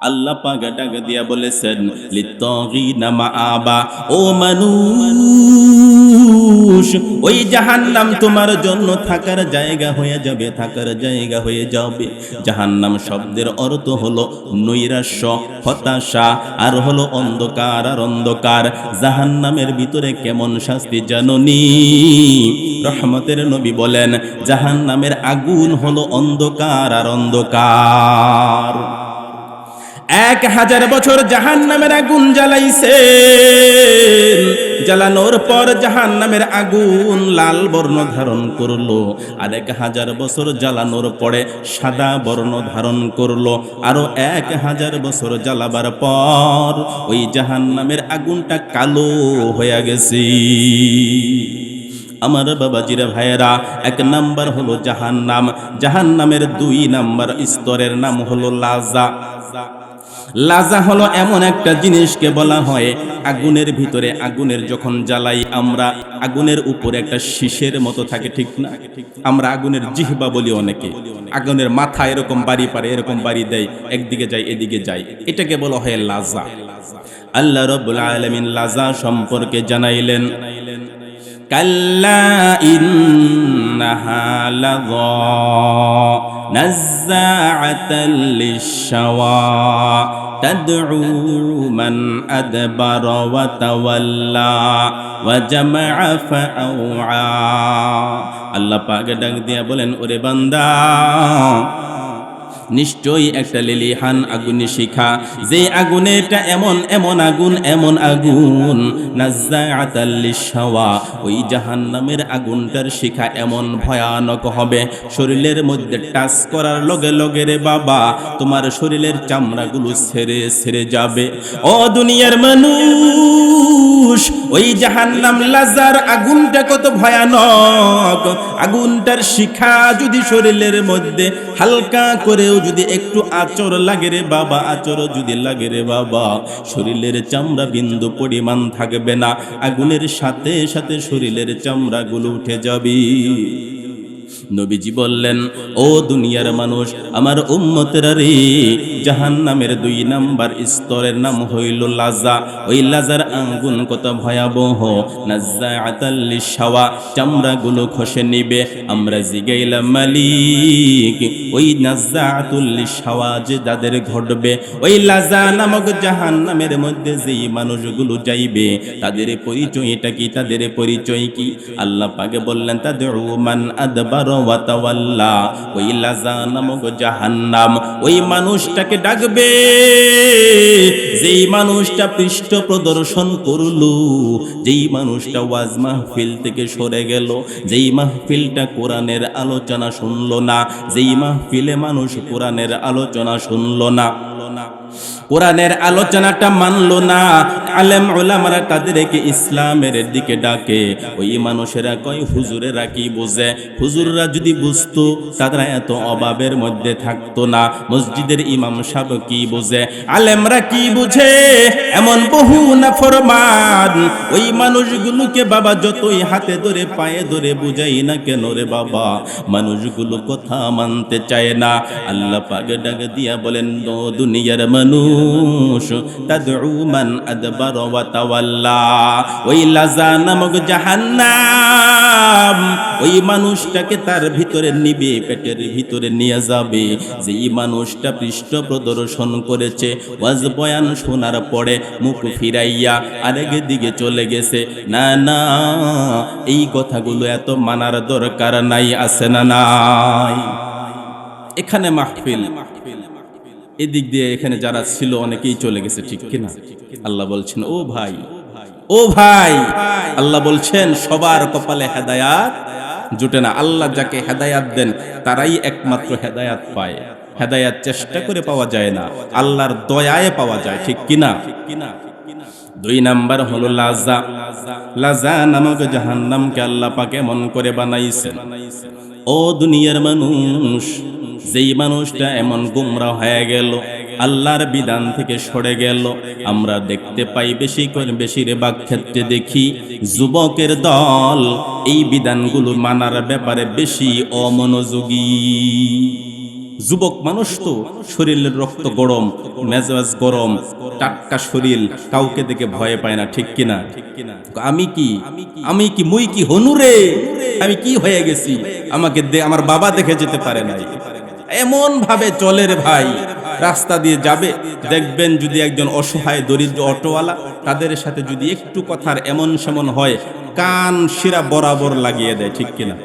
আল্লাহ পাক ডাক দিয়া বলেছেন লিত্তাগিনা মাআবা, ও মানুষ ওই জাহান্নাম তোমার জন্য থাকার জায়গা হয়ে যাবে, থাকার জায়গা হয়ে যাবে। জাহান্নাম শব্দের অর্থ হলো নৈরাশ্য, হতাশা, আর হলো অন্ধকার আর অন্ধকার। জাহান্নামের ভিতরে কেমন শাস্তি জাননি? রহমতের নবী বলেন জাহান্নামের আগুন হলো অন্ধকার আর অন্ধকার। 1000 বছর জাহান্নামের আগুন জ্বালাইছে, জ্বালানোর পর জাহান্নামের আগুন লাল বর্ণ ধারণ করলো। আর 1000 বছর জ্বালানোর পরে সাদা বর্ণ ধারণ করলো। আরো 1000 বছর জ্বালাবার পর ওই জাহান্নামের আগুনটা কালো হয়ে গেছে। আমার বাবাজিরা ভাইয়েরা, 1 নাম্বার হলো জাহান্নাম। জাহান্নামের 2 নাম্বার স্তরের নাম হলো লাজা। লাজা হলো এমন একটা জিনিসকে বলা হয় আগুনের ভিতরে, আগুনের যখন জ্বালাই আমরা, আগুনের উপরে একটা শীষের মতো থাকে, ঠিক না? আমরা আগুনের জিহ্বা বলি অনেকে। আগুনের মাথা এরকম বাড়ি পারে, এরকম বাড়ি দেয়, একদিকে যায় এদিকে যায়, এটাকে বলা হয় লাজা। আল্লাহ রাব্বুল আলামিন লাজা সম্পর্কে জানাইলেন কাল্লা ইন্নাহা লাযা নাযাআতাল লিশ-শাওয়া তাদউ মান আদবারা ওয়া তাওয়াল্লা ওয়া জামাআ ফাআওয়া। আল্লাহ পাক ডাক দিয়া বলেন, ওরে বান্দা, নিশ্চয়ই একটা লেলিহান আগুনে শিখা, যে আগুনে এটা এমন এমন আগুন, এমন আগুন নাযাআতাল লিশ-শাওয়া, ওই জাহান্নামের আগুনটার শিখা এমন ভয়ানক হবে, শরীরের মধ্যে টাচ করার লগে লগে রে বাবা তোমার শরীরের চামড়াগুলো ছেড়ে ছেড়ে যাবে। ও দুনিয়ার মানুষ, ওই জাহান্নাম লাজার আগুনটা কত ভয়ানক! আগুনটার শিখা যদি শরীরের মধ্যে হালকা করেও যদি একটু আচর লাগে রে বাবা, আচর যদি লাগে রে বাবা, শরীরের চামড়া বিন্দু পরিমাণ থাকবে না, আগুনের সাথে সাথে শরীরের চামড়াগুলো উঠে যাবে। নবীজি বললেন, ও দুনিয়ার মানুষ, আমার উম্মতেরা রে, জাহান্নামের 2 নাম্বার স্তরের নাম হইল লাজা। ওই লাজার আগুন কত ভয়াবহ! নাযাআতাল লিশ-শাওয়া, চামড়াগুলো খসে নিবে। আমরা জিগাইলাম মালিক, ওই নাযাআতুল লিশ-শাওয়া যে তাদের ঘটবে, ওই লাজা নামক জাহান্নামের মধ্যে যেই মানুষগুলো যাইবে, তাদের পরিচয়টা কি? তাদের পরিচয় কি? আল্লাহ পাকে বললেন তাদউ মান আদবারা ওয়া তাওয়াল্লা। ওই লাজা নামক জাহান্নাম ওই মানুষটাকে ডাকবে যেই মানুষটা পৃষ্ঠ প্রদর্শন করলো, যেই মানুষটা ওয়াজ মাহফিল থেকে সরে গেল, যেই মাহফিলটা কোরআনের আলোচনা শুনলো না, যেই মাহফিলে মানুষ কোরআনের আলোচনা শুনলো না, কোরআনের আলোচনাটা মানলো না, আলেম উলামারা তাদেরকে ইসলামের দিকে ডাকে। ওই মানুষেরা কয় হুজুরেরা কি বুঝে? হুজুররা যদি বুঝতো তারা এত অভাবের মধ্যে থাকতো না। মসজিদের ইমাম সাহেব কি বুঝে? আলেমরা কি বুঝে? এমন বহু নাফরমান ওই মানুষগুলোকে বাবা যতই হাতে ধরে পায়ে ধরে বুঝাই না কেন রে বাবা, মানুষগুলো কথা মানতে চায় না। আল্লাহ পাক ডাক দিয়া বলেন, ও দুনিয়ার মানুষ, তাদউ মান আদবারা ওয়া তাওয়াল্লা। ওই লাজা নামক জাহান্নাম ওই মানুষটাকে তার ভিতরে নিবে, পেটের ভিতরে নিয়ে যাবে, যেই মানুষটা পৃষ্ঠ প্রদর্শন করেছে, ওয়াজ বয়ান শোনার পরে মুখ ফিরাইয়া আরেক দিকে চলে গেছে। না না, এই কথাগুলো এত মানার দরকার নাই, আছে না নাই? এখানে মাহফিল, এদিক দিয়ে এখানে যারা ছিল অনেকেই চলে গেছে, ঠিক কিনা? আল্লাহ বলছেন, ও ভাই, ও ভাই, আল্লাহ বলছেন সবার কপালে হেদায়াত জুটে না। আল্লাহ যাকে হেদায়াত দেন তারাই একমাত্র হেদায়াত পায়। হেদায়াত চেষ্টা করে পাওয়া যায় না, আল্লাহর দয়ায় পাওয়া যায়, ঠিক কিনা? 2 নাম্বার হলো লাজা। লাজা নামক জাহান্নামকে আল্লাহ পাক এমন করে বানাইছেন, ও দুনিয়ার মানুষ, যেই মানুষটা এমন গুমরা হয়ে গেল, আল্লাহর বিধান থেকে সরে গেল, আমরা দেখতে পাই বেশিরভাগ ক্ষেত্রে দেখি যুবকের দল এই বিধানগুলো মানার ব্যাপারে বেশি অমনোযোগী। যুবক মানুষ তো, শরীরের রক্ত গরম, মেজাজ গরম, টাটকা শরীর, কাউকে দেখে ভয় পায় না, ঠিক কিনা? আমি কি মুই কি হনুরে, আমি কি হয়ে গেছি, আমাকে আমার বাবা দেখে যেতে পারে নাই, এমন ভাবে চলে রে ভাই। রাস্তা দিয়ে যাবে, দেখবেন যদি একজন অসহায় দরিদ্র অটোওয়ালা, তাদের সাথে যদি একটু কথার এমন সেমন হয়, কান শিরা বরাবর লাগিয়ে দেয়, ঠিক কিনা?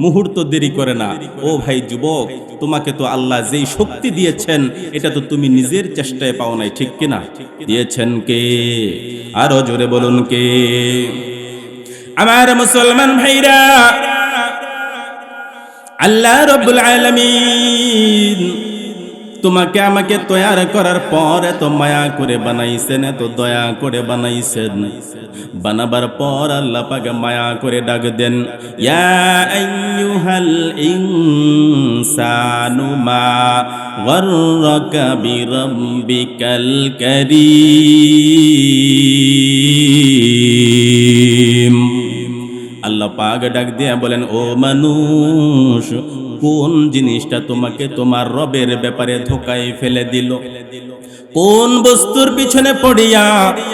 মুহূর্ত দেরি করে না। ও ভাই যুবক, তোমাকে তো আল্লাহ যেই শক্তি দিয়েছেন, এটা তো তুমি নিজের চেষ্টায় পাও নাই, ঠিক কিনা? দিয়েছেন কে? আরো জোরে বলুন কে? আমার মুসলমান ভাইরা, আল্লাহ রাব্বুল আলামিন তোমাকে আমাকে তৈয়ার করার পর এত মায়া করে বানাইছেন, এত দয়া করে বানাইছেন। বানাবার পর আল্লাহ পাক মায়া করে ডাক দেন, ইয়া আইয়ুহাল ইনসানু মা গররাকা বিরাব্বিকাল কারীম। আল্লাহ পাক ডাক দিয়া বলেন, ও মানুষ, কোন জিনিসটা তোমাকে তোমার রবের ব্যাপারে ধোকায় ফেলে দিল? কোন বস্তুর পিছনে পড়িয়া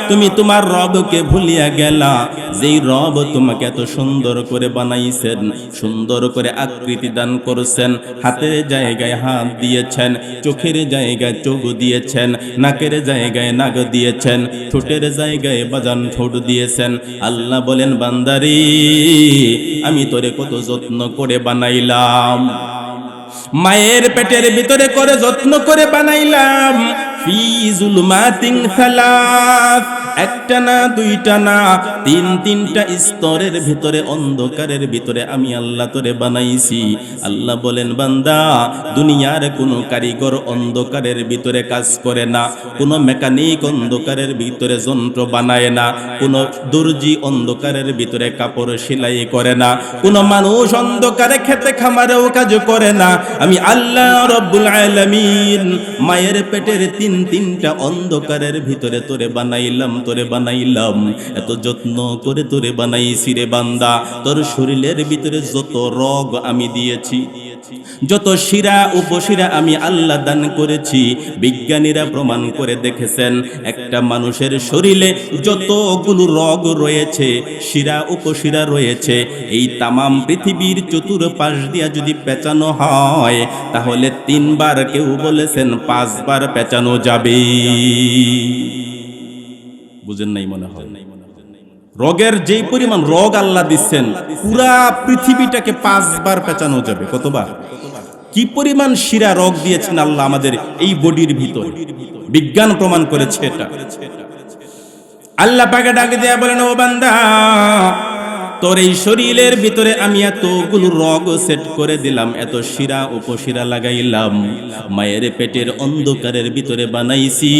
তুমি তোমার রবকে ভুলিয়া গেলা? যেই রব তোমাকে এত সুন্দর করে বানাইছেন, সুন্দর করে আকৃতি দান করেছেন, হাতের জায়গায় হাত দিয়েছেন, চোখের জায়গায় চোখ দিয়েছেন, নাকের জায়গায় নাক দিয়েছেন, ঠোঁটের জায়গায় বাজান ঠোঁট দিয়েছেন। আল্লাহ বলেন, বান্দারে, আমি তোরে কত যত্ন করে বানাইলাম, মায়ের পেটের ভিতরে করে যত্ন করে বানাইলাম। ফি যুলমাতিন সালাস, একটা না দুইটা না, তিনটা স্তরের ভিতরে, অন্ধকারের ভিতরে আমি আল্লাহ তোরে বানাইছি। আল্লাহ বলেন, বান্দা, দুনিয়ার কোনো কারিগর অন্ধকারের ভিতরে কাজ করে না, কোনো মেকানিক অন্ধকারের ভিতরে যন্ত্র বানায় না, কোনো দর্জি অন্ধকারের ভিতরে কাপড় সেলাই করে না, কোনো মানুষ অন্ধকারে খেতে খামারেও কাজ করে না। আমি আল্লাহ রাব্বুল আলামিন মায়ের পেটের তিনটা অন্ধকারের ভিতরে তোরে বানাইলাম, এত যত্ন করে তোরে বানাইছি রে বান্দা। তোর শরীরের ভিতরে যত রোগ আমি দিয়েছি, যত শিরা উপশিরা আমি আল্লাহ দান করেছি, বিজ্ঞানীরা প্রমাণ করে দেখেছেন, একটা মানুষের শরীরে যতগুলো রোগ রয়েছে, শিরা উপশিরা রয়েছে, এই তামাম পৃথিবীর চতুর্পাশ দিয়া যদি পেঁচানো হয়, তাহলে 3 বার, কেউ বলেছেন 5 বার পেঁচানো যাবে। বুঝেন নাই মনে হয়? রোগের যেই পরিমাণ রোগ আল্লাহ দিচ্ছেন, পুরা পৃথিবীটাকে 5 বার পেঁচানো যাবে। কতবার? কি পরিমাণ শিরা রোগ দিয়েছেন আল্লাহ আমাদের এই বডির ভিতর, বিজ্ঞান প্রমাণ করেছে এটা। আল্লাহ পাকে ডাক দিয়া বলেন, ও বান্দা, তোর এই শরীরের ভিতরে আমি এতগুলো রোগ সেট করে দিলাম, এত শিরা উপশিরা লাগাইলাম, মায়ের পেটের অন্ধকারের ভিতরে বানাইছি।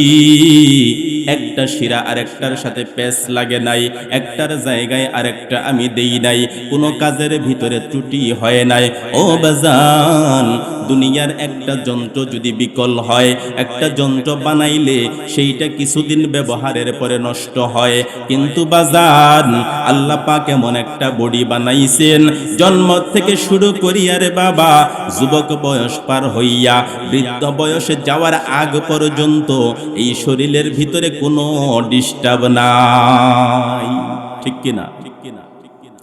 একটা শিরা আরেকটার সাথে পেঁচ লাগে নাই, একটার জায়গায় আরেকটা আমি দেই নাই, কোনো কাজের ভিতরে ত্রুটি হয় নাই। ও বাজান, দুনিয়ার একটা যন্ত্র যদি বিকল হয়, একটা যন্ত্র বানাইলে সেইটা কিছুদিন ব্যবহারের পরে নষ্ট হয়, কিন্তু বাজান, আল্লাহ পাক এমন একটা বডি বানাইছেন, জন্ম থেকে শুরু করিয়া রে বাবা, যুবক বয়স পার হইয়া বৃদ্ধ বয়সে যাওয়ার আগ পর্যন্ত এই শরীরের ভিতরে কোনো ডিস্টার্ব নাই, ঠিক কিনা?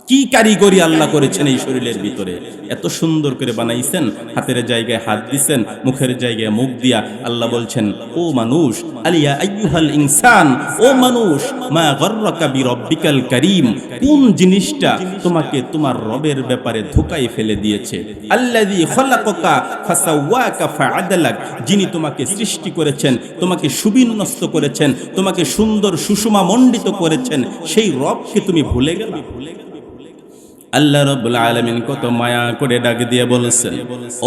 কি কারিগরি আল্লাহ করেছেন এই শরীরের ভিতরে, এত সুন্দর করে বানাইছেন। হাতের জায়গায় হাত দিছেন, মুখের জায়গায় মুখ দিয়া আল্লাহ বলছেন, ও মানুষ, আলিয়া আইয়ুহাল ইনসান, ও মানুষ, মা গররাকা বিরাব্বিকাল কারীম, কোন জিনিসটা তোমাকে তোমার রবের ব্যাপারে ধোকায় ফেলে দিয়েছে? আল্লাযী খলাকাকা ফাসাওয়াকা ফাআদালাক, যিনি তোমাকে সৃষ্টি করেছেন, তোমাকে সুবিন্যস্ত করেছেন, তোমাকে সুন্দর সুষমা মণ্ডিত করেছেন, সেই রবকে তুমি ভুলে গেলে? আল্লাহ রাব্বুল আলামিন কত মায়া করে ডাক দিয়ে বলেছেন,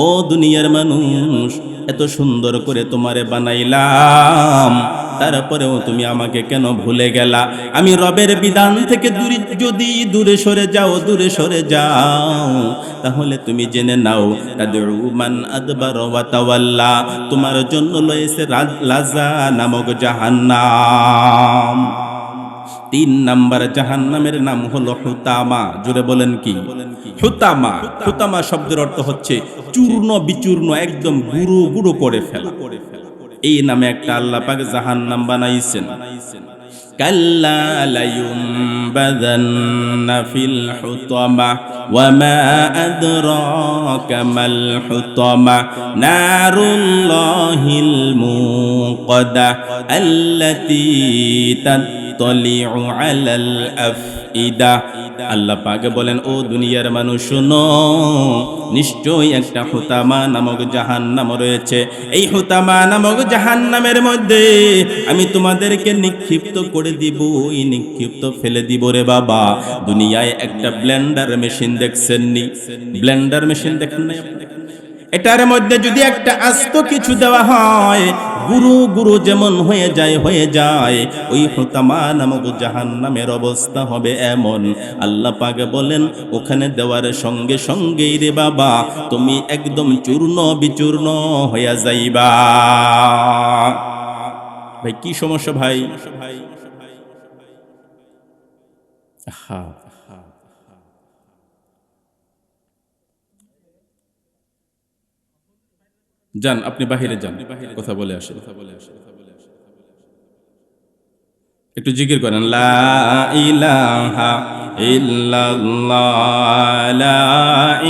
ও দুনিয়ার মানুষ, এত সুন্দর করে তোমারে বানাইলাম, তারপরেও তুমি আমাকে কেন ভুলে গেলা? আমি রবের বিধান থেকে যদি দূরে সরে যাও, তাহলে তুমি জেনে নাও, তাদউ মান আদবার ওয়া তাওয়াল্লা, তোমার জন্য রয়েছে লাযা নামক জাহান্নাম। 3 নাম্বার জাহান্নামের নাম হলো হুতামা। জোরে বলেন কি? হুতামা। হুতামা শব্দের অর্থ হচ্ছে চূর্ণ বিচূর্ণ, একদম গুঁড়ো গুঁড়ো করে ফেলা। এই নামে একটা আল্লাহ পাক জাহান্নাম বানাইছেন। কাল্লা লায়ুমবাযান্না ফিল হুতামা ওয়া মা আদরাকা মাল হুতামা নারুল্লাহিল মুকাদ্দা আল্লাতী তাত্তালিউ আলাল আফইদা। আল্লাহ পাক বলেন, ও দুনিয়ার মানুষ শোনো, নিশ্চয়ই একটা হুতামা নামক জাহান্নাম রয়েছে। এই হুতামা নামক জাহান্নামের মধ্যে আমি তোমাদেরকে নিক্ষিপ্ত করে দিব, ওই নিক্ষিপ্ত ফেলে দিব রে বাবা। দুনিয়ায় একটা ব্লেন্ডার মেশিন দেখছেন নি? ব্লেন্ডার মেশিন দেখেন নাই? এটার মধ্যে যদি একটা আস্ত কিছু দেওয়া হয়, গুরু গুরু যেমন হয়ে যায়, ওই হুতামা নামক জাহান্নামের অবস্থা হবে এমন। আল্লাহ পাক বলেন, ওখানে দেওয়ার সঙ্গে সঙ্গেই রে বাবা তুমি একদম চূর্ণ বিচূর্ণ হয়ে যাইবা। ভাই কি সমস্যা ভাই? যান, আপনি বাহিরে যান, কথা বলে আসেন। একটু জিকির করেন, লা ইলাহা ইল্লাল্লাহ, লা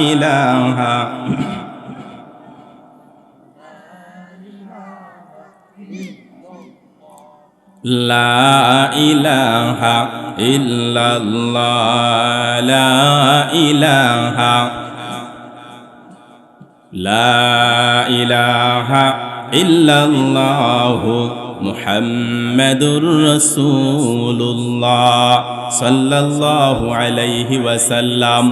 ইলাহা লা ইলাহা ইল্লাল্লাহ, লা ইলাহা লা ইলাহা ইল্লাল্লাহু মুহাম্মাদুর রাসূলুল্লাহ সাল্লাল্লাহু আলাইহি ওয়াসাল্লাম।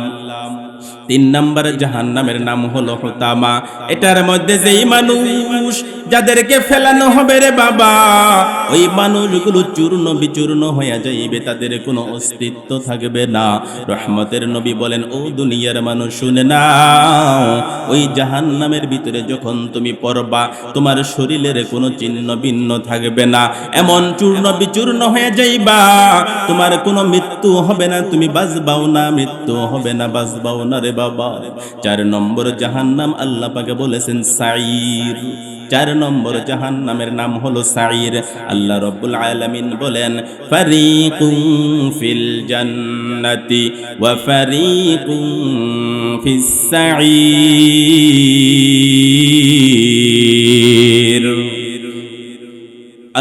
3 নম্বর জাহান্নামের নাম হলো হুতামা। এটার মধ্যে যেই মানুষ যাদেরকে ফেলানো হবে রে বাবা, ওই মানুষগুলো চূর্ণ বিচূর্ণ হয়ে যাইবে, তাদের কোনো অস্তিত্ব থাকবে না। রহমতের নবী বলেন, ও দুনিয়ার মানুষ শুনে নাও, ওই জাহান্নামের ভিতরে যখন তুমি পড়বা, তোমার শরীরের কোনো চিহ্ন ভিন্ন থাকবে না, এমন চূর্ণ বিচূর্ণ হয়ে যাইবা, তোমার কোনো মৃত্যু হবে না, তুমি বাঁচবাও না, মৃত্যু হবে না, বাঁচবাও না রে বাবা। 4 নম্বর জাহান্নাম আল্লাহ পাকে বলেছেন সাঈর। 4 নম্বর জাহান্নামের নাম হলো সাঈর। আল্লাহ রাব্বুল আলামিন বলেন, ফারিকুন ফিল জান্নাতি ওয়া ফারিকুন ফিস সাঈর।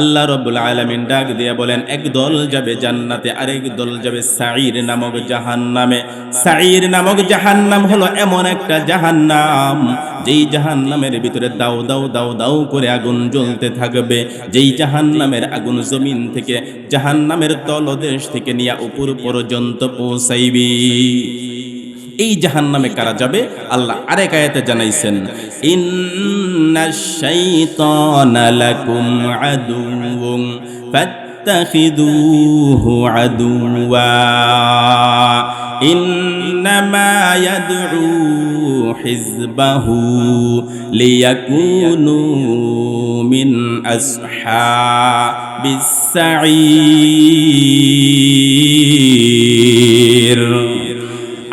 আল্লাহ রাব্বুল আলামিন ডাক দিয়ে বলেন, এক দল যাবে জান্নাতে, আরেক দল যাবে সাঈর নামক জাহান্নামে। সাঈর নামক জাহান্নাম হলো এমন একটা জাহান্নাম, যেই জাহান্নামের ভিতরে দাও দাও দাও দাও করে আগুন জ্বলতে থাকবে। যেই জাহান্নামের আগুন জমিন থেকে, জাহান্নামের তলদেশ থেকে নিয়ে উপর পর্যন্ত পৌঁছাইবে। এই জাহান্নামে কারা যাবে? আল্লাহ আরেক আয়াতে জানাইছেন, ইন্নাশ শাইতানা লাকুম আদুউন ফাত্তাখিযুহু আদুওয়া ইন্নামা ইয়াদউ হিজবাহু লিয়াকুনু মিন আসহাবিস সাঈর।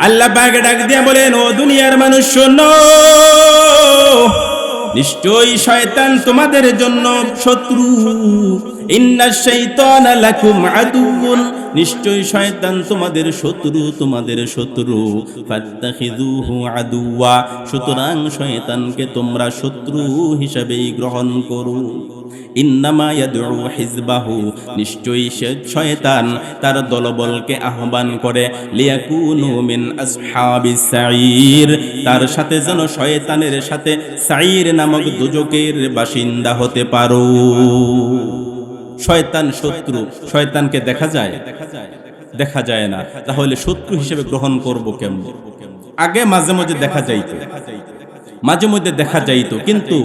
আল্লাহ পাক ডাক দিয়ে বলেন, ও দুনিয়ার মানুষ শোনো, নিশ্চয়ই শয়তান তোমাদের জন্য শত্রু। ইন্নাশ শাইতানা লাকুম আদুউন, নিশ্চয়ই শয়তান তোমাদের শত্রু, তোমাদের শত্রু। ফাত্তাখিযুহু আদুওয়া, সুতরাং শয়তানকে তোমরা শত্রু হিসেবেই গ্রহণ করো। ইন্নামা ইয়াদউ হিজবাহু, নিশ্চয়ই শয়তান তার দলবলকে আহ্বান করে, লিয়াকুনু মিন আসহাবিস সাঈর, তার সাথে যেন শয়তানের সাথে সাঈর নামক দোজকের বাসিন্দা হতে পারো। শয়তান শত্রু, শয়তানকে দেখা যায়? দেখা যায় না। তাহলে শত্রু হিসেবে গ্রহণ করব কেমন? আগে মাঝে মাঝে দেখা যাইতো, মাঝে মধ্যে দেখা যাইতো, কিন্তু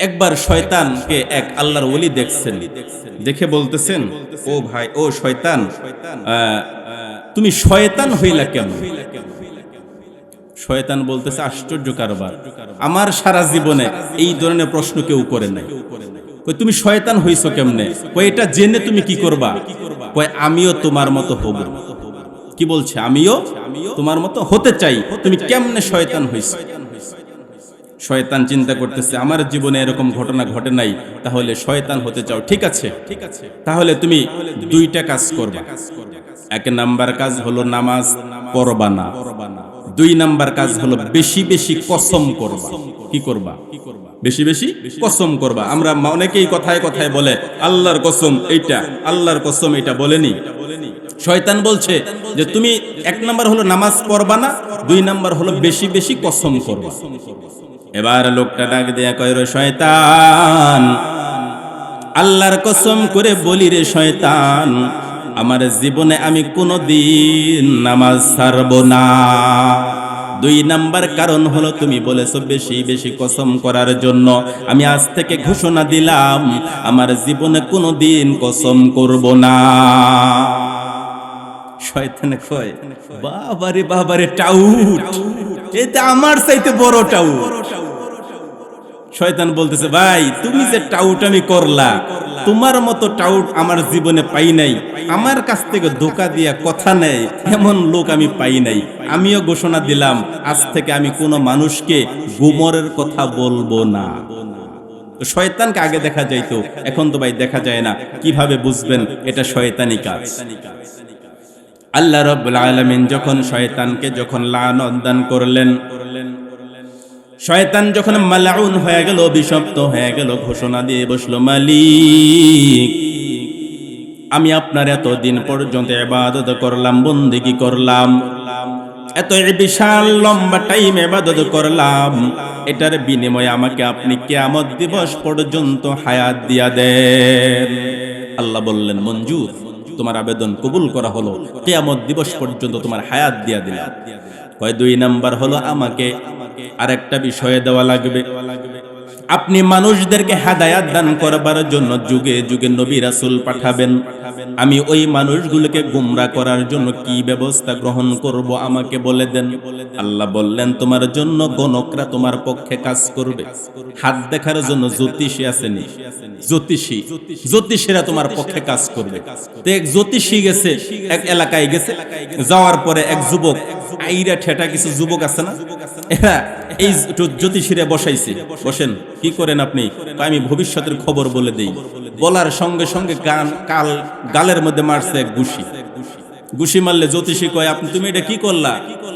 একবার শয়তানকে এক আল্লাহর ওলি দেখছেন, দেখে বলতেছেন, ও ভাই, ও শয়তান, তুমি শয়তান হইলা কেন? শয়তান বলতেছে, আশ্চর্য কারবার, আমার সারা জীবনে এই ধরনের প্রশ্ন কেউ করে নাই। কই তুমি শয়তান হইছো কেমনে? কই এটা জেনে তুমি কি করবা? কই আমিও তোমার মতো হব। কি বলছে? আমিও তোমার মতো হতে চাই। তুমি কেমনে শয়তান হইছো? শয়তান চিন্তা করতেছে আমার জীবনে এরকম ঘটনা ঘটে নাই, তাহলে শয়তান হতে চাও, ঠিক আছে, তাহলে তুমি দুইটা কাজ করবা। এক নাম্বার কাজ হলো নামাজ পড়বা না। দুই নাম্বার কাজ হলো বেশি বেশি কসম করবা। কি করবা? বেশি বেশি কসম করবা। আমরা অনেকেই কথায় কথায় বলে আল্লাহর কসম এইটা, আল্লাহর কসম এইটা বলেনি। শয়তান বলছে যে তুমি এক নাম্বার হলো নামাজ পড়বা না, দুই নাম্বার হলো বেশি বেশি কসম করবা। এবার লোকটা ডাক দেয়া কয়, রে শয়তান, আল্লাহর কসম করে বলি রে শয়তান, আমার জীবনে আমি কোনোদিন নামাজ ছাড়ব না। দুই নাম্বার কারণ হলো তুমি বলেছো বেশি বেশি কসম করার জন্য। আমি আজ থেকে ঘোষণা দিলাম আমার জীবনে কোনোদিন কসম করব না। শয়তানে কয়, বাবারে বাবারে টাউট, এটা আমার চাইতে বড় টাউট। শয়তান বলতেছে, ভাই তুমি যে টাউট আমি করলা, তোমার মতো টাউট আমার জীবনে পাই নাই। আমার কাছ থেকে ধোঁকা দিয়া কথা নেই এমন লোক আমি পাই নাই। আমিও ঘোষণা দিলাম আজ থেকে আমি কোনো মানুষকে গুমরের কথা বলবো না। শয়তানকে আগে দেখা যাইতো, এখন তো ভাই দেখা যায় না। কিভাবে বুঝবেন এটা শয়তানি কাজ? আল্লাহ রাব্বুল আলামিন যখন শয়তানকে লানত দান করলেন, শয়তান যখন মালউন হয়ে গেল, অভিশপ্ত হয়ে গেল, ঘোষণা দিয়ে বসলো, মালিক আমি আপনার এতদিন পর্যন্ত ইবাদত করলাম, বন্দেগী করলাম, এত বিশাল লম্বা টাইম ইবাদত করলাম, এটার বিনিময়ে আমাকে আপনি কিয়ামত দিবস পর্যন্ত হায়াত দিয়া দেন। আল্লাহ বললেন, মঞ্জুর, তোমার আবেদন কবুল করা হলো, কিয়ামত দিবস পর্যন্ত তোমার হায়াত দিয়া দিলাম। কয় দুই নাম্বার হলো আমাকে আরেকটা বিষয়ে দেওয়া লাগবে। আপনি মানুষদেরকে হেদায়েত দান করবার জন্য যুগে যুগে নবী রাসূল পাঠাবেন। আমি ওই মানুষগুলোকে গোমরা করার জন্য কি ব্যবস্থা গ্রহণ করব আমাকে বলে দেন। আল্লাহ বললেন, তোমার জন্য গণকরা তোমার পক্ষে কাজ করবে। হাত দেখার জন্য জ্যোতিষী আসেনি, জ্যোতিষীরা তোমার পক্ষে কাজ করবে। তো এক জ্যোতিষী গেছে, এক এলাকায় গেছে, যাওয়ার পরে এক যুবক আইরা ঠেটা কিছু যুবক আছে না, এরা এই জ্যোতিষীরা বসাইছে। বসেন, কি করেন আপনি? আমি ভবিষ্যতের খবর বলে দেই। বলার সঙ্গে সঙ্গে গালের মধ্যে মারছে এক ঘুষি মারলে জ্যোতিষী কয়, আপনি তুমি এটা কি করলা?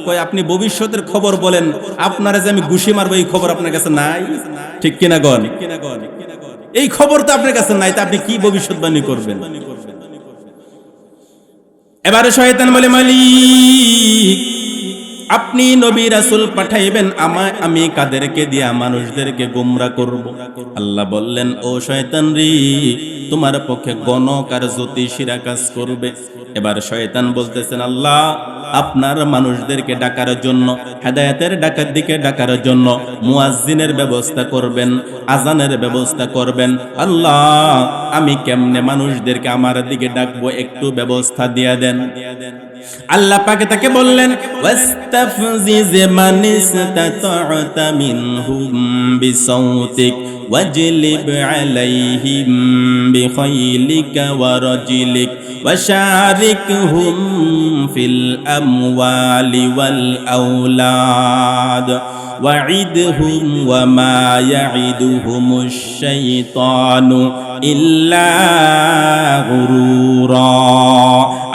কয়, আপনি ভবিষ্যতের খবর বলেন, আপনারা যে আমি ঘুষি মারবো এই খবর আপনার কাছে নাই। ঠিক কিনা গণ? এই খবর তো আপনার কাছে নাই, তা আপনি কি ভবিষ্যৎবাণী করবেন? এবারে শয়তান বলে, মালিক আপনি নবী রাসূল পাঠাইবেন, আমি কাদেরকে দিয়া মানুষদেরকে গোমরা করব? আল্লাহ বললেন, ও শয়তান রে, তোমার পক্ষে গণক আর জ্যোতিষীরা কাজ করবে। এবার শয়তান বলতেছেন, আল্লাহ আপনার মানুষদেরকে ডাকার জন্য, হেদায়েতের ডাকার দিকে ডাকার জন্য মুয়াজ্জিনের ব্যবস্থা করবেন, আজানের ব্যবস্থা করবেন। আল্লাহ আমি কেমনে মানুষদেরকে আমার দিকে ডাকবো, একটু ব্যবস্থা দিয়া দেন। আল্লাহ পাকে তাকে বললেন, ওয়াস্তাফজিজ মানিসতাতা মিনহুম বিসাউতিক ওয়াজলিব আলাইহিম বিখাইলিকা ওয়া রাজিলিক ওয়াশারিকহুম ফিল আমওয়ালি ওয়াল আওলাদ ওয়াইদহুম ওয়া মা ইয়াইদুহুমুশ শাইতানু ইল্লা গুরুরা।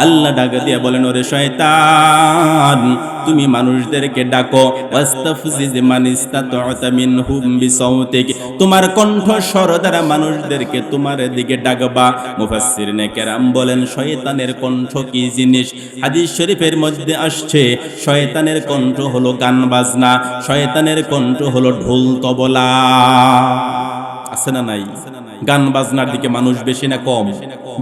আল্লাহ ডাক দিয়ে বলেন, ওরে শয়তান তুমি মানুষদেরকে ডাকো, ওয়াস্তাফজিজ মানিস্তাতা মিনহুম বিসাউতিক, তোমার কণ্ঠস্বর দ্বারা মানুষদেরকে তোমার দিকে ডাকবা। মুফাসসিরিনে কেরাম বলেন, শয়তানের কণ্ঠ কি জিনিস? হাদিস শরীফের মধ্যে আসছে, শয়তানের কণ্ঠ হলো গান বাজনা, শয়তানের কণ্ঠ হলো ঢোল তবলা। আছে না নাই? গান বাজনার দিকে মানুষ বেশি না কম?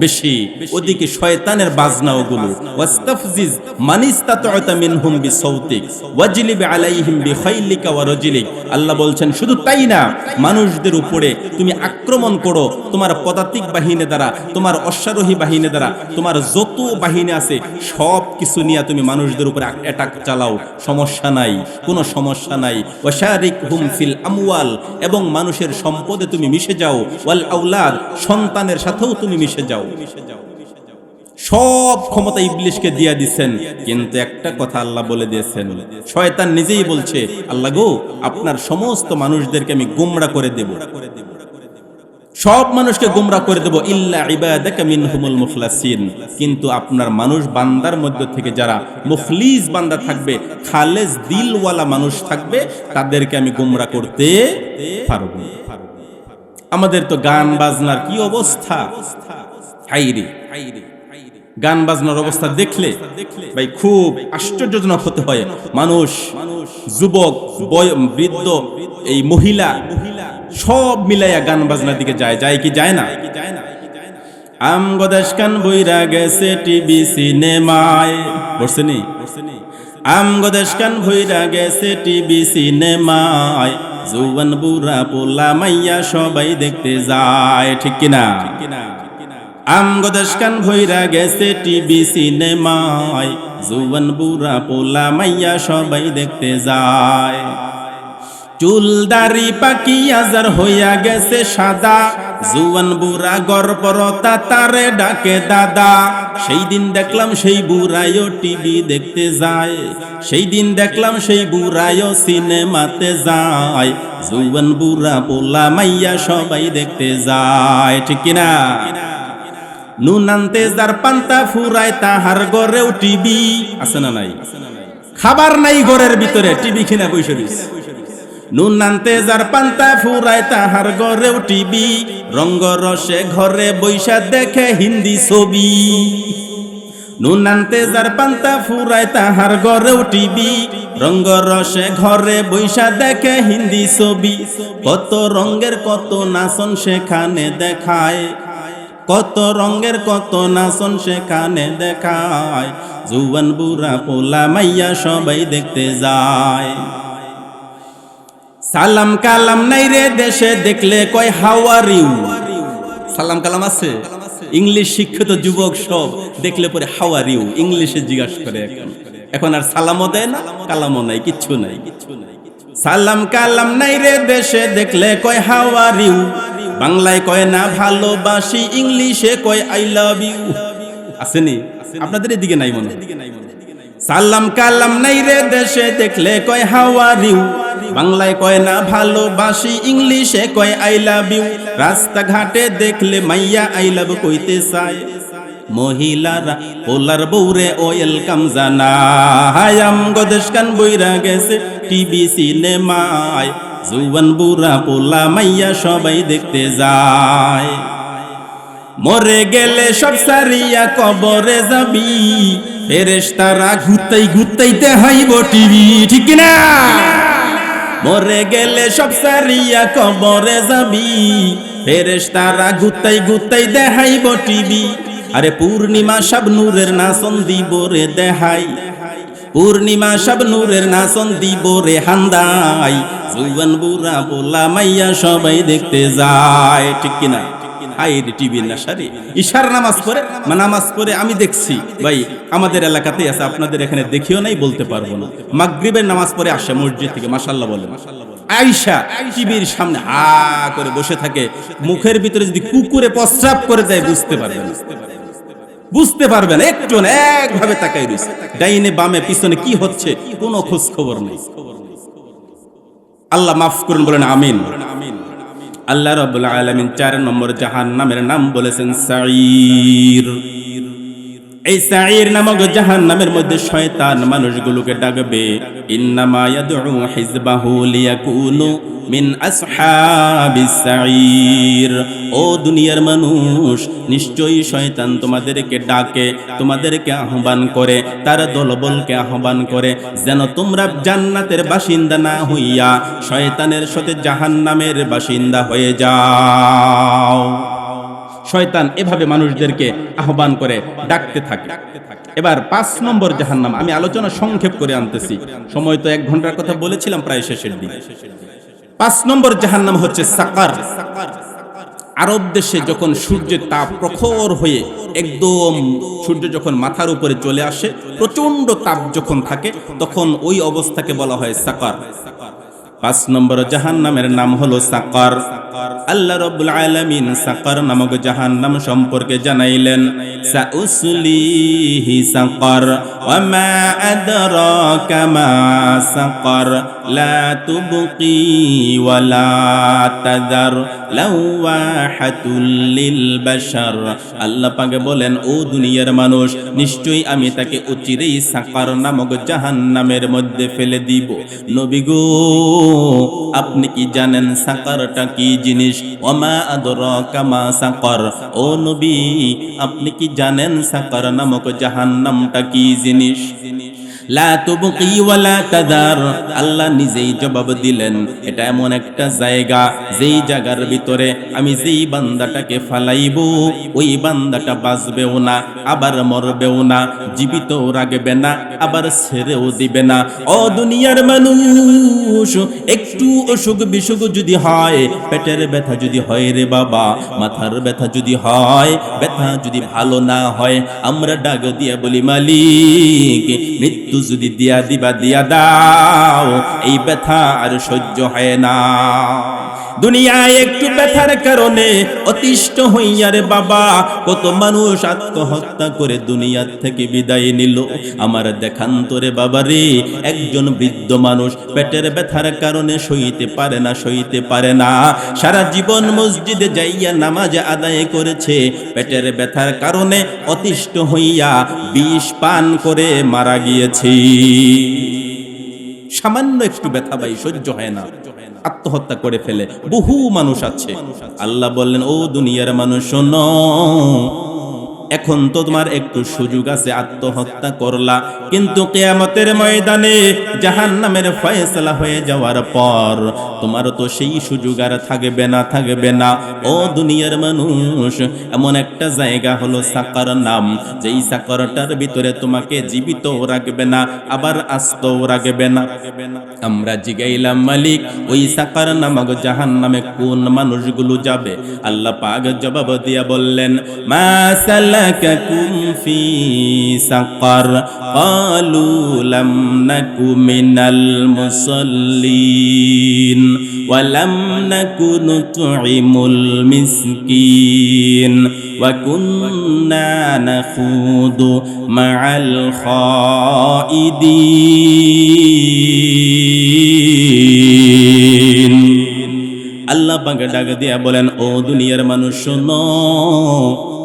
বেশি। ওদিকে শয়তানের বাজনা ওগুলো। ওয়াস্তাফজিজ মানিস্তাতা মিনহুম বিসাউতিক ওয়াজলিব আলাইহিম বিখাইলিকা ওয়া রাজিলিক। আল্লাহ বলছেন, শুধু তাই না, মানুষদের উপরে তুমি আক্রমণ করো তোমার পদাতিক বাহিনী দ্বারা, তোমার অশ্বারোহী বাহিনী দ্বারা, তোমার যত বাহিনী আছে সব কিছু নিয়ে তুমি মানুষদের উপরে অ্যাটাক চালাও, সমস্যা নাই, কোনো সমস্যা নাই। ওয়াশারিকহুম ফিল আমওয়াল, এবং মানুষের সম্পদে তুমি মিশে যাও, ওয়াল আওলাদ, সন্তানের সাথেও তুমি মিশে যাও। সব ক্ষমতা ইবলিশকে দিয়া দিচ্ছেন, কিন্তু একটা কথা আল্লাহ বলে দিয়েছেন, শয়তান নিজেই বলছে, আল্লাহ গো, আপনার সমস্ত মানুষদেরকে আমি গোমরা করে দেব, সব মানুষকে গোমরা করে দেব, ইল্লা ইবাদাকা মিনহুমুল মুখলাসিন, কিন্তু আপনার মানুষ বান্দার মধ্য থেকে যারা মুখলিস বান্দা থাকবে, খালেস দিলওয়ালা মানুষ থাকবে, তাদেরকে আমি গোমরা করতে পারবো। আমাদের তো গান বাজনার কি অবস্থা, হাইরে গান বাজনার অবস্থা দেখলে ভাই খুব আশ্চর্যজনক হতে হয়। মানুষ, যুবক, বৃদ্ধ, এই মহিলা সব মিলাইয়া গান বাজনার দিকে যায় কি যায় না? আমগো দেশকান বইরা গেছে টিভি সিনেমায়, বসছেনি? আমগো দেশকান বইরা গেছে টিভি সিনেমায়, জুয়ান বুড়া পোলা মাইয়া সবাই দেখতে যায়, ঠিক কিনা? আমগো দেশকান ভইরা গেছে টিভি সিনেমায়, জুয়ান বুড়া পোলা মাইয়া সবাই দেখতে যায়। চুল দাড়ি পাকিয়া যার হইয়া গেছে সাদা, জুয়ান বুড়া গর্বরতা তারে ডাকে দাদা। সেই দিন দেখলাম সেই বুড়াইও টিভি দেখতে যায়, সেই দিন দেখলাম সেই বুড়াইও সিনেমাতে যায়, জুয়ান বুড়া পোলা মাইয়া সবাই দেখতে যায়, ঠিক কিনা? নুন আনতে যার পান্তা ফুরায় তাহার ঘরেও টিভি আছে না নাই? খাবার নাই ঘরের ভিতরে, টিভি কিনা বসে রইছে। নুন আনতে যার পান্তা ফুরায় তাহার ঘরেও টিভি, রঙ্গ রসে ঘরে বৈশা দেখে হিন্দি ছবি। নুন আনতে যার পান্তা ফুরায় তাহার ঘরেও টিভি, রঙ্গ রসে ঘরে বৈশা দেখে হিন্দি ছবি। কত রঙ্গের কত নাচন সেখানে দেখায়, কত রঙের কত নাচন সেখানে দেখায়, জুয়ান বুড়া পোলা মাইয়া সবাই দেখতে যায়। সালাম কালাম নাই রে দেশে, দেখলে কয় হাউ আর ইউ। সালাম কালাম আছে? ইংলিশ শিক্ষিত যুবক সব দেখলে পরে হাউ আর ইউ ইংলিশে জিজ্ঞাসা করে। এখন আর সালামও দেয় না, কালামও নাই, কিচ্ছু নাই। সালাম কালাম নাই রে দেশে, দেখলে কয় হাউ আর ইউ। বাংলায় কয় না ভালোবাসি, ইংলিশে কয় আই লাভ ইউ। আসেনি? আপনাদের এদিকে নাই মনে? সালাম কালাম নাই রে দেশে, দেখলে কয় হাউ আর ইউ। বাংলায় কয় না ভালোবাসি, ইংলিশে কয় আই লাভ ইউ। রাস্তাঘাটে দেখলে মাইয়া আই লাভ কইতে চায়, মহিলারা পোলার বউরে ওয়েলকাম জানায়। আমগো দেশকান বইরা গেছে টিভি সিনেমায়, জুয়ান বুড়া পোলা মাইয়া সবাই দেখতে যায়। মরে গেলে সব সারিয়া কবরে যাবি, ফেরেশতারা ঘুরতেইতে হাইব টিভি, ঠিক কিনা? মরে গেলে সব সারিয়া কবরে যাবি, ফেরেশতারা ঘুরতেই দেখাইব টিভি। আরে পূর্ণিমা সব নূরের নাচন দিব রে দেখাই, পূর্ণিমা সব নূরের নাচন দিব রে হান্দাই, জুয়ান বুড়া পোলা মাইয়া সবাই দেখতে যায়, ঠিক কিনা? আইরে টিভির নাশারে ইশার নামাজ পড়ে, নামাজ পড়ে আমি দেখছি ভাই, আমাদের এলাকাতেই আছে, আপনাদের এখানে দেখিও নাই, বলতে পারবো না। মাগরিবের নামাজ পড়ে আসে মসজিদ থেকে, মাশাআল্লাহ বলেন, আয়েশা টিভির সামনে হা করে বসে থাকে, মুখের ভিতরে যদি কুকুরে প্রস্রাব করে দেয় বুঝতে পারবেন, একটু একভাবে তাকাই রইছে, ডাইনে বামে পিছনে কি হচ্ছে কোনো খোঁজ খবর নেই। আল্লাহ মাফ করুন, বলেন আমিন। আল্লাহ রাব্বুল আলামিন 4 নম্বর জাহান্নামের নাম বলেছেন সাঈর। এই সাঈর নামক জাহান্নামের মধ্যে শয়তান মানুষগুলোকে ডাকবে, ইন্নামা ইয়াদউ হিজবাহু লিয়াকুনু মিন আসহাবিস সাঈর। ও দুনিয়ার মানুষ, নিশ্চয়ই শয়তান তোমাদেরকে ডাকে, তোমাদেরকে আহ্বান করে, তার দলবলকে আহ্বান করে, যেন তোমরা জান্নাতের বাসিন্দা না হইয়া শয়তানের সাথে জাহান্নামের বাসিন্দা হয়ে যাও। শয়তান এভাবে মানুষদেরকে আহ্বান করে, ডাকতে থাকে। এবার 5 নম্বর জাহান্নাম, আমি আলোচনা সংক্ষেপ করে আনতেছি, সময় তো 1 ঘন্টার কথা বলেছিলাম, প্রায় শেষের দিকে। 5 নম্বর জাহান্নাম হচ্ছে সাকার। আরব দেশে যখন সূর্যের তাপ প্রখর হয়ে একদম সূর্য যখন মাথার উপরে চলে আসে, প্রচন্ড তাপ যখন থাকে, তখন ওই অবস্থাকে বলা হয় সাকার। 5 নম্বর জাহান্নামের নাম হলো সাকার। আল্লাহ রাব্বুল আলামিন সাকার নামক জাহান্নাম সম্পর্কে জানাইলেন, সাউসলিহি সাকার ওয়া মা আদরাকা মা সাকার লা তুবকি ওয়া লা তাদার লাওয়াহাতুল লিল বাশার। আল্লাহ পাক বলেন, ও দুনিয়ার মানুষ, নিশ্চয়ই আমি তাকে অচিরেই সাকার নামক জাহান্নামের মধ্যে ফেলে দিব। নবী গো, আপনি কি জানেন সাকারটা কি জিনিস? ওমা আদরাকা মা সাকার, ও নবী আপনি কি জানেন সাকার নামক জাহান্নামটা কি জিনিস? লা তুবকি ওয়া লা তাদার, আল্লাহ নিজেই জবাব দিলেন, এটা এমন একটা জায়গা, যেই জায়গার ভিতরে আমি যেই বান্দাটাকে ফালাইব, ওই বান্দাটা বাঁচবেও না, আবার মরবেও না, জীবিতও রাখবে না, আবার ছেড়েও দিবে না। ও দুনিয়ার মানুষ, একটু অসুখ বিসুখ যদি হয়, পেটের ব্যথা যদি হয় রে বাবা, মাথার ব্যথা যদি হয়, ব্যথা যদি ভালো না হয়, আমরা ডাক দিয়া বলি, মালিক মৃত্যু যদি দিয়া দাও, এই ব্যথা আর সহ্য হয় না। দুনিয়ায় একটু ব্যথার কারণে অতিষ্ঠ হইয়া রে বাবা কত মানুষ আত্মহত্যা করে দুনিয়ার থেকে বিদায় নিল। আমার দেখান্তরে বাবা রে, একজন বৃদ্ধ মানুষ পেটের ব্যথার কারণে সইতে পারে না, সারা জীবন মসজিদে যাইয়া নামাজ আদায় করেছে, পেটের ব্যথার কারণে অতিষ্ঠ হইয়া বিষ পান করে মারা গিয়েছে। সামান্য একটু ব্যথা ভাই সহ্য হয় না, আত্মহত্যা করে ফেলে বহু মানুষ আছে। আল্লাহ বললেন, ও দুনিয়ার মানুষ শোনো, এখন তো তোমার একটু সুযোগ আছে, আত্মহত্যা করলা, কিন্তু কিয়ামতের ময়দানে জাহান্নামের ফয়সালা হয়ে যাওয়ার পর তোমার তো সেই সুযোগ আর থাকবে না। ও দুনিয়ার মানুষ, এমন একটা জায়গা হলো সাকার নাম, যেই সাকারটার ভিতরে তোমাকে জীবিতও রাখবে না, আবার আস্তও রাখবে না। আমরা জিগাইলাম, মালিক ওই সাকার নামক জাহান্নামে কোন মানুষগুলো যাবে? আল্লাহ পাক জবাব দিয়া বললেন, মা সালাকাকুম ফি সাকার ক্বালু লাম নাকু মিনাল মুসাল্লিন ওয়া লাম নাকু নুতঈমুল মিসকিন ওয়া কুন্না নাখুদু মা'আল খাইদিন। আল্লাহ পাক ডাক দিয়া বলেন, ও দুনিয়ার মানুষ শোনো,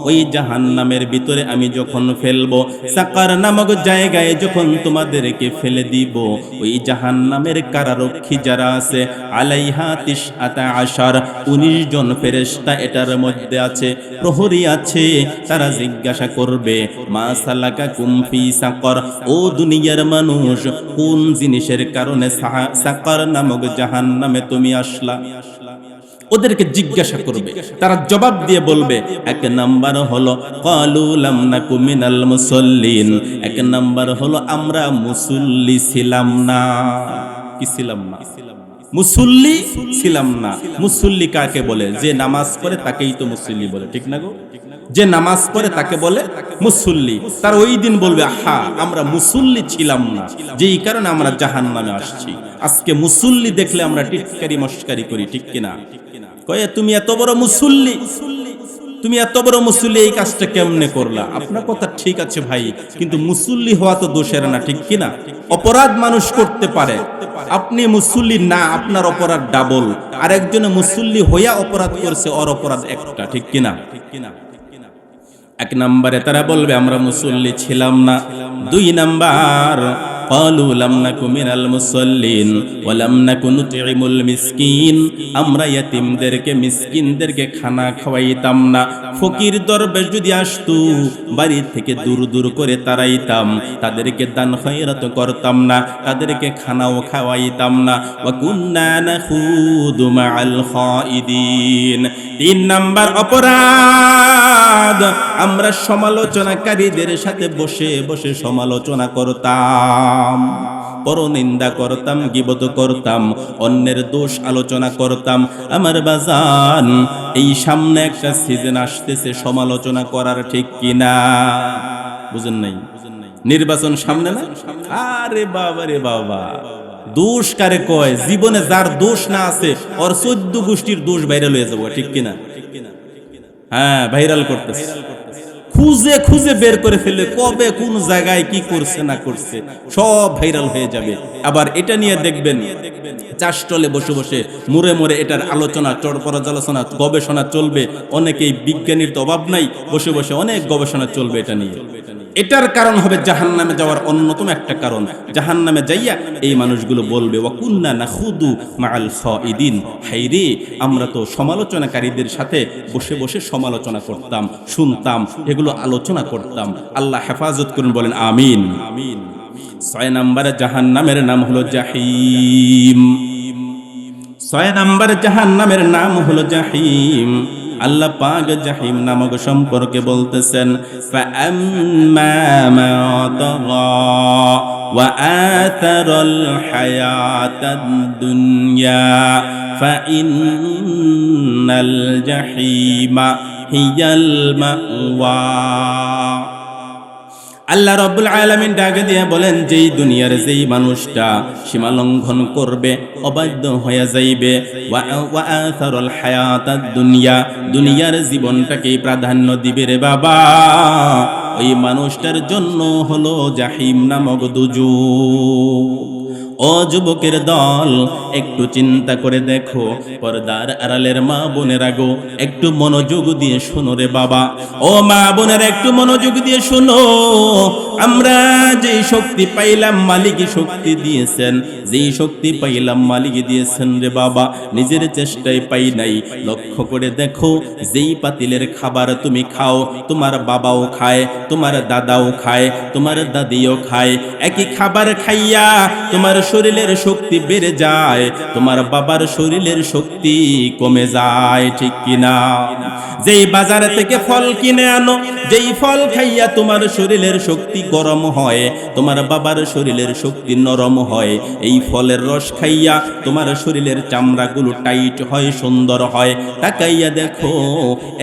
ওই জাহান্নামের ভিতরে আমি যখন ফেলবো, সাকার নামক জায়গায় যখন তোমাদেরকে ফেলে দিব, ওই জাহান্নামের কারারক্ষী যারা আছে, আলাইহা 19 জন ফেরেশতা এটার মধ্যে আছে, প্রহরী আছে, তারা জিজ্ঞাসা করবে, মা সালাকাকুম ফি সাকার, ও দুনিয়ার মানুষ কোন জিনিসের কারণে সাকার নামক জাহান্নামে তুমি আসলা? ওদেরকে জিজ্ঞাসা করবে, তারা জবাব দিয়ে বলবে, এক নাম্বার হলো ক্বালু লাম নাকু মিনাল মুসাল্লিন, এক নাম্বার হলো আমরা মুসল্লি ছিলাম না। কি ছিলাম না? মুসল্লি ছিলাম না। মুসল্লি কাকে বলে? যে নামাজ পড়ে তাকেই তো মুসল্লি বলে, ঠিক না গো? যে নামাজ পড়ে তাকে বলে মুসল্লি। তার ওই দিন বলবে, আহা আমরা মুসল্লি ছিলাম না, যেই কারণে আমরা জাহান্নামে আসছি। আজকে মুসল্লি দেখলে আমরা টিটকারি মস্কারি করি, ঠিক কিনা? কয়ে তুমি এত বড় মুসল্লি, তুমি এত বড় মুসল্লি, এই কাজটা কেমনে করলা? আপনার কথা ঠিক আছে ভাই, কিন্তু মুসল্লি হওয়া তো দোষের না, ঠিক কিনা? অপরাধ মানুষ করতে পারে, আপনি মুসল্লি না, আপনার অপরাধ ডাবল। আর একজনে মুসল্লি হইয়া অপরাধ করছে, ওর অপরাধ একটা, ঠিক কিনা? এক নম্বরে তারা বলবে আমরা মুসল্লি ছিলাম না। 2 নাম্বার ক্বালু লাম নাকু মিনাল মুসাল্লিন ওয়া লাম নাকু নুতঈমুল মিসকিন, আমরা ইয়াতিমদেরকে মিসকিনদেরকে খানা খাওয়াইতাম না। ফকির দরবেশ যদি আসতো, বাড়ি থেকে দূর দূর করে তাড়াইতাম, তাদেরকে দান খয়রাত করতাম না, তাদেরকে খানাও খাওয়াইতাম না। ওয়া কুন্না নাখুদু মা'আল খাইদিন। 3 নাম্বার অপরাধ, আমরা সমালোচনাকারীদের সাথে বসে বসে সমালোচনা করতাম, পরনিন্দা করতাম, গীবত করতাম, অন্যের দোষ আলোচনা করতাম। আমার বাজান, এই সামনে একটা সিজন আসতেছে সমালোচনা করার, ঠিক কিনা? বুঝেন নাই? নির্বাচন সামনে না? আরে বাবা রে বাবা, দোষ কারে কয়? জীবনে যার দোষ না আছে ওর 14 গোষ্ঠীর দোষ ভাইরাল হয়ে যাবো, ঠিক কিনা? হ্যাঁ, ভাইরাল করতেছে, খুঁজে খুঁজে বের করে ফেললে কবে কোন জায়গায় কি করছে না করছে সব ভাইরাল হয়ে যাবে। আবার এটা নিয়ে দেখবেন চাষটলে বসে বসে মুড়ে মুড়ে এটার আলোচনা, পর্যালোচনা, গবেষণা চলবে। অনেকেই, বিজ্ঞানীর তো অভাব নাই, বসে বসে অনেক গবেষণা চলবে এটা নিয়ে। এটার কারণ হবে জাহান্নামে যাওয়ার অন্যতম একটা কারণ। জাহান্নামে যাইয়া এই মানুষগুলো বলবে, ওয়া কুন্না নাখুদু মাআল খাইদিন, হায়রে আমরা তো সমালোচনাকারীদের সাথে বসে বসে সমালোচনা করতাম, শুনতাম, এগুলো আলোচনা করতাম। আল্লাহ হেফাজত করুন, বলেন আমিন। 6 নম্বরে জাহান্নামের নাম হলো জাহিম। 6 নম্বর জাহান্নামের নাম হলো জাহিম। আল্লাহ পাক জাহিম নামক সম্পর্কে বলতেছেন, ফাআম্মা মা তাগা ওয়া আতারাল হায়াতাদ দুনিয়া ফাইন্নাল জাহিমা হিয়াল মাওয়া। আল্লাহ রাব্বুল আলামিন ডাকে দিয়ে বলেন, যেই দুনিয়ার যেই মানুষটা সীমা লঙ্ঘন করবে, অবাধ্য হয়ে যাইবে, ওয়া আথারুল হায়াতাদ দুনিয়া, দুনিয়ার জীবনটাকে প্রাধান্য দিবে রে বাবা, ওই মানুষটার জন্য হলো জাহিম নামক দুজক। ও যুবকের দল, একটু চিন্তা করে দেখো, পর্দার আড়ালের মা বোনেরা গো, একটু মনোযোগ দিয়ে শোনো রে বাবা। ও মা বোনেরা, একটু মনোযোগ দিয়ে শোনো। আমরা যেই শক্তি পাইলাম মালিক শক্তি দিয়েছেন, যেই শক্তি পাইলাম মালিক দিয়েছেন রে বাবা, নিজের চেষ্টায় পাই নাই। লক্ষ্য করে দেখো, যেই পাতিলের খাবার তুমি খাও, তোমার বাবাও খায়, তোমার দাদাও খায়, তোমার দাদিও খায়। একই খাবার খাইয়া তোমার শরীরের শক্তি বেড়ে যায়, তোমার বাবার শরীরের শক্তি কমে যায়, ঠিক কিনা? যেই বাজার থেকে ফল কিনে আনো, যেই ফল খাইয়া তোমার শরীরের শক্তি গরম হয়, তোমার বাবার শরীরের শক্তি নরম হয়। এই ফলের রস খাইয়া তোমার শরীরের চামড়াগুলো টাইট হয়, সুন্দর হয়। তাকাইয়া দেখো,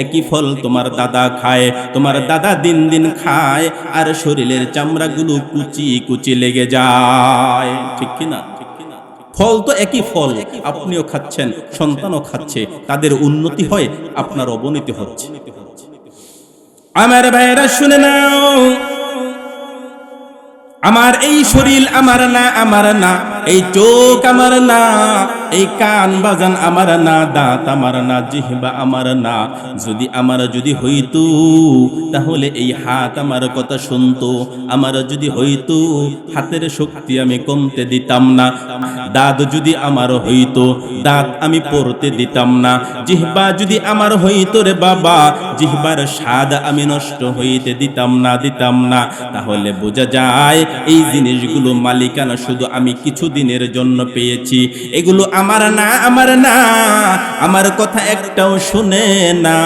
একই ফল তোমার দাদা খায়, তোমার দাদা দিন দিন খায়, আর শরীরের চামড়াগুলো কুচি কুচি লেগে যায়, ঠিক কিনা? ফল তো একই ফল, আপনিও খাচ্ছেন, সন্তানও খাচ্ছে, তাদের উন্নতি হয়, আপনার অবনতি হচ্ছে। আমার ভাইরা শুনে নাও, আমার এই শরীর আমার না, আমার না, এই চোখ আমার না, এই কান বাজান আমার না, দাঁত আমার না, জিহ্বা আমার না। যদি আমার যদি হইতো, তাহলে এই হাত আমার কথা শুনতো। আমার যদি হইতো, হাতের শক্তি আমি কমতে দিতাম না। দাঁত যদি আমার হইতো, দাঁত আমি পড়তে দিতাম না। জিহ্বা যদি আমার হইতো রে বাবা, জিহ্বার স্বাদ আমি নষ্ট হইতে দিতাম না, দিতাম না। তাহলে বোঝা যায় এই জিনিসগুলো মালিকানা শুধু আমি কিছুদিনের জন্য পেয়েছি। এগুলো আমার না, আমার না, আমার কথা একটাও শুনে না।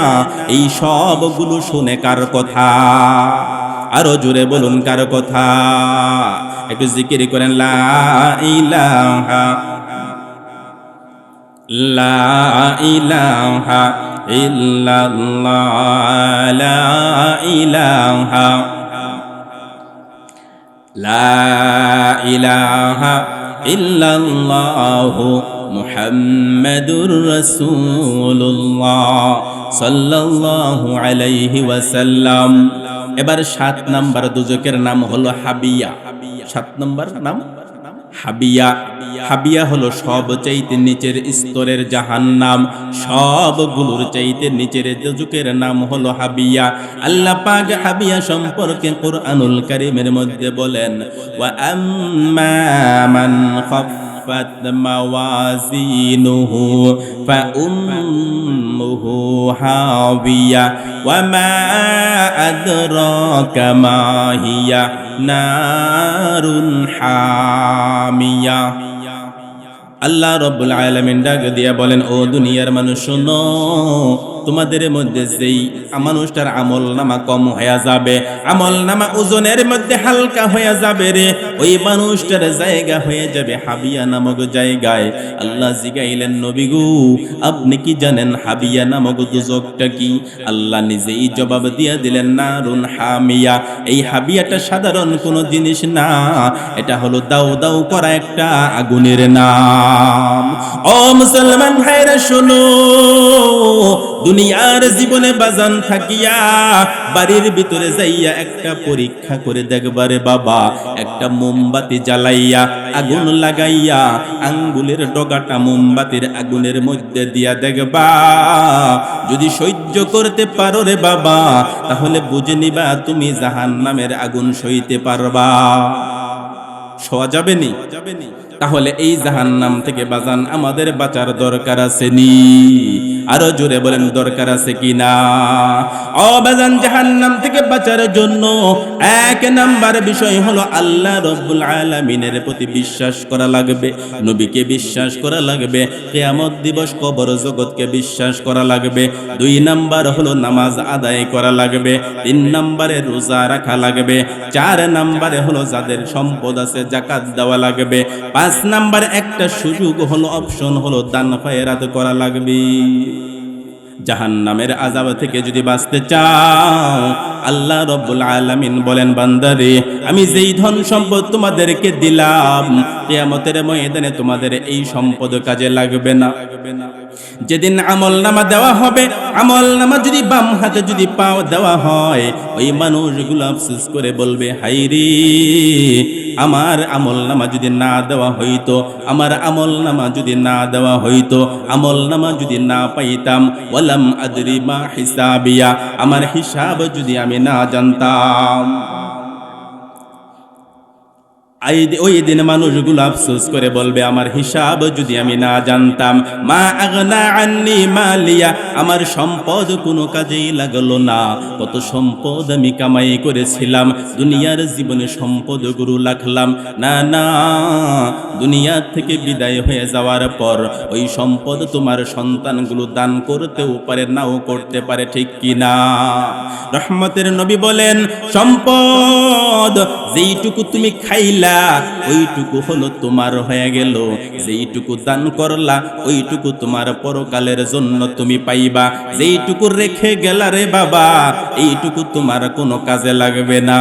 এই সবগুলো শুনে কার কথা? আরো জোরে বলুন, কার কথা? একটু জিকির করেন, লা ইলাহা লা ইলাহা ইল্লাল্লাহ, লা ইলাহা লা ইলাহা ইল্লাল্লাহু মুহাম্মাদুর রাসূলুল্লাহ সাল্লাল্লাহু আলাইহি ওয়াসাল্লাম। এবার 7 নাম্বার দুজকের নাম হলো হাবিয়া। 7 নাম্বার নাম হাবিয়া। হাবিয়া হলো সবচাইতে নিচের স্তরের জাহান্নাম, সবগুলোর চাইতে নিচের দুজকের নাম হলো হাবিয়া। আল্লাহ পাক হাবিয়া সম্পর্কে কুরআনুল কারীমের মধ্যে বলেন, ওয়া আম্মা মান খাফফাত মাওয়াজিনুহু ফাউম্মুহু হাবিয়া ওয়া মা আদরাকা মা হিয়া নারুন হামিয়া। আল্লাহ রাব্বুল আলামিন ডাক দিয়া বলেন, ও দুনিয়ার মানুষ শোনো, তোমাদের মধ্যে যেই মানুষটার আমল নামা কম হয়ে যাবে, আমল নামা ওজনের মধ্যে হালকা হয়ে যাবে রে, ওই মানুষটার জায়গা হয়ে যাবে হাবিয়া নামক জায়গায়। আল্লাহ জিগাইলেন, নবী গো আপনি কি জানেন হাবিয়া নামক দুজকটা কি? আল্লাহ নিজেই জবাব দিয়ে দিলেন, নারুন হামিয়া। এই হাবিয়াটা সাধারণ কোনো জিনিস না, এটা হলো দাউ দাউ করা একটা আগুনের নাম। ও মুসলমান ভাইরা শোনো, দুনিয়ার জীবনে বাজান থাকিয়া বাড়ির ভিতরে যাইয়া একটা পরীক্ষা করে দেখবারে বাবা, একটা মোমবাতি জ্বালাইয়া আগুন লাগাইয়া আঙ্গুলের ডগাটা মোমবাতির আগুনের মধ্যে দিয়া দেখবা, যদি সহ্য করতে পারো রে বাবা, তাহলে বুঝে নিবা তুমি জাহান্নামের আগুন সইতে পারবা। শোয়া যাবে নি? তাহলে এই জাহান্নাম থেকে বাজান আমাদের বাঁচার দরকার আছে নি? আরো জোরে বলেন, দরকার আছে কিনা? ও বাজান, জাহান্নাম থেকে বাঁচার জন্য এক নাম্বার বিষয় হলো আল্লাহ রাব্বুল আলামিনের প্রতি বিশ্বাস করা লাগবে, নবীকে বিশ্বাস করা লাগবে, কিয়ামত দিবস কবর জগৎকে বিশ্বাস করা লাগবে। 2 নাম্বার হলো নামাজ আদায় করা লাগবে। 3 নাম্বারে রোজা রাখা লাগবে। 4 নাম্বারে হলো যাদের সম্পদ আছে যাকাত দেওয়া লাগবে। 5 নাম্বার একটা সুযোগ হলো, অপশন হলো দান খয়রাত করা লাগবে। জাহান্নামের আযাব থেকে যদি বাঁচতে চাও, আল্লাহ রাব্বুল আলামিন বলেন, বান্দারে আমি যেই ধন সম্পদ তোমাদেরকে দিলাম, কিয়ামতের ময়দানে তোমাদের এই সম্পদ কাজে লাগবে না। যেদিন আমলনামা দেওয়া হবে, আমলনামা যদি বাম হাতে যদি পাও দেওয়া হয়, ওই মানুষগুলো আফসোস করে বলবে, হায়রে আমার আমলনামা যদি না দেওয়া হইতো, আমার আমলনামা যদি না দেওয়া হইতো, আমলনামা যদি না পাইতাম, ওয়ালাম আদরি মা হিসাবিয়া, আমার হিসাব যদি আমি না জানতাম। ওই দিন মানুষগুলো আফসোস করে বলবে, আমার হিসাব যদি আমি না জানতাম, মা আগনা আন্নি মালিয়া, আমার সম্পদ কোনো কাজেই লাগলো না। কত সম্পদ আমি কামাই করেছিলাম, দুনিয়ার জীবনে সম্পদগুলো রাখলাম না, না দুনিয়া থেকে বিদায় হয়ে যাওয়ার পর ওই সম্পদ তোমার সন্তানগুলো দান করতেও পারে, নাও করতে পারে, ঠিক কি না? রহমতের নবী বলেন, সম্পদ যেইটুকু তুমি খাইলা ওইটুকু হলো তোমার হয়ে গেল, যেইটুকু দান করলা ওইটুকু তোমার পরকালের জন্য তুমি পাইবা, যেইটুকু রেখে গেলা রে বাবা এইটুকু তোমার কোনো কাজে লাগবে না।